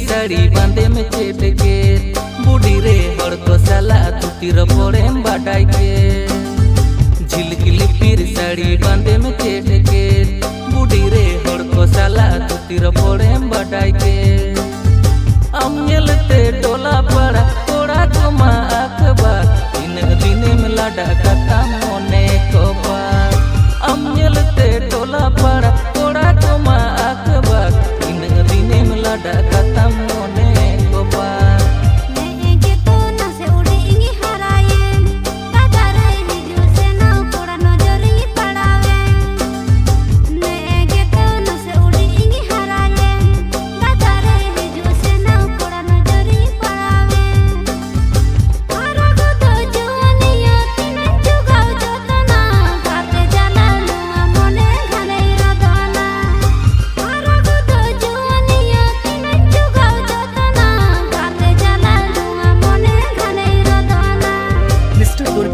साड़ी बांधे में चेट के बूढ़ी रे हर को साला तू तीर पड़े बाटाई के झिलकिली फिर साड़ी बांधे में चेट के बूढ़ी रे हर को साला तू तीर पड़े बाटाई के अमलते डोला पड़ा थोड़ा कमा अखबा इन दिने में लाडा कथा मोने को बा अमलते डोला पड़ा थोड़ा कमा अखबा इन दिने में लाडा कथा मोने को बा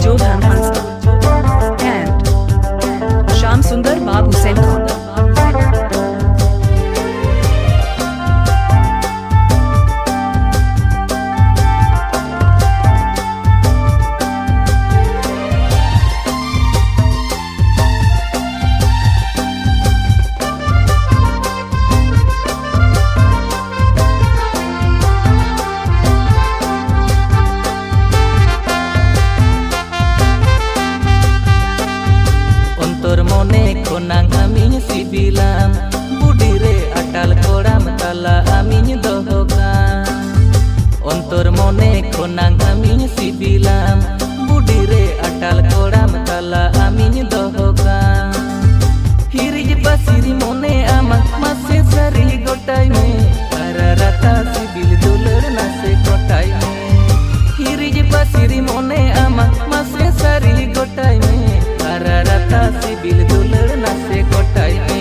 Johan Hansdorf and Shyam Sundar Babu Senkon. Konang amin sibilam budi re atal koram tala amin dohogan ontor mone konang amin sibilam budi re atal koram tala amin dohogan hirij pasiri mone ama mase sari gotai me ararata sibil dular nase gotai me hirij pasiri mone ama mase sari gotai me ararata sibil dular nase gotai me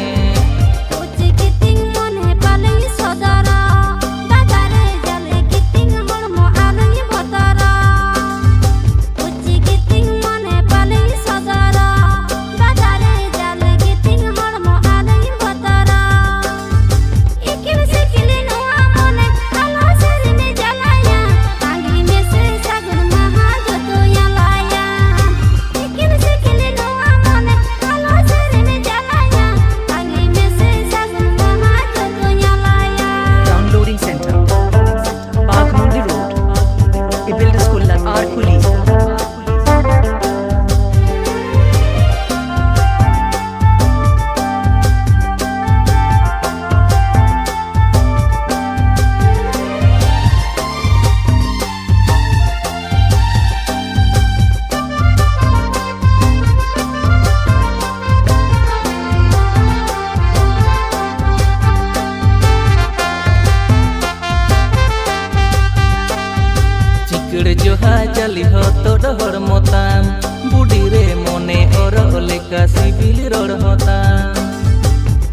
जोहा चली हो तोड़ हर मोताम बूढ़ी रे मोने और लेका CIBIL road होताम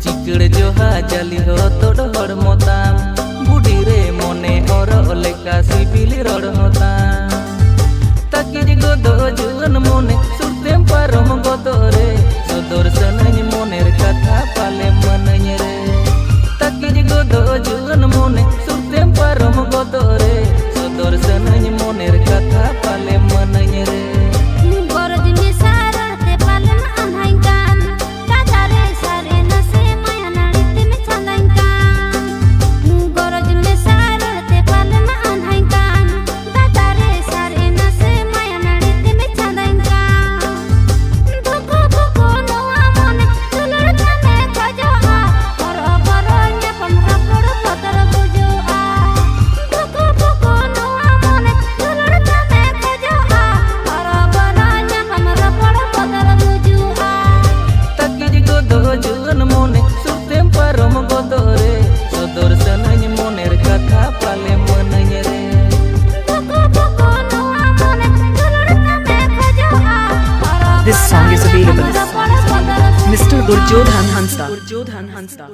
चिकड़ जोहा चली हो तोड़ हर मोताम बूढ़ी रे मोने और लेका सिबिल रोड होताम तकिज गोदो जुन मोने सुरतेम पारम गोदो रे सदर सनन मोनेर कथा पाले मनन रे तकिज गोदो जुन मोने सुरतेम पारम गोदो रे सदर सनन मोनेर कथा पाले मनन रे Gurjodhan Hansda.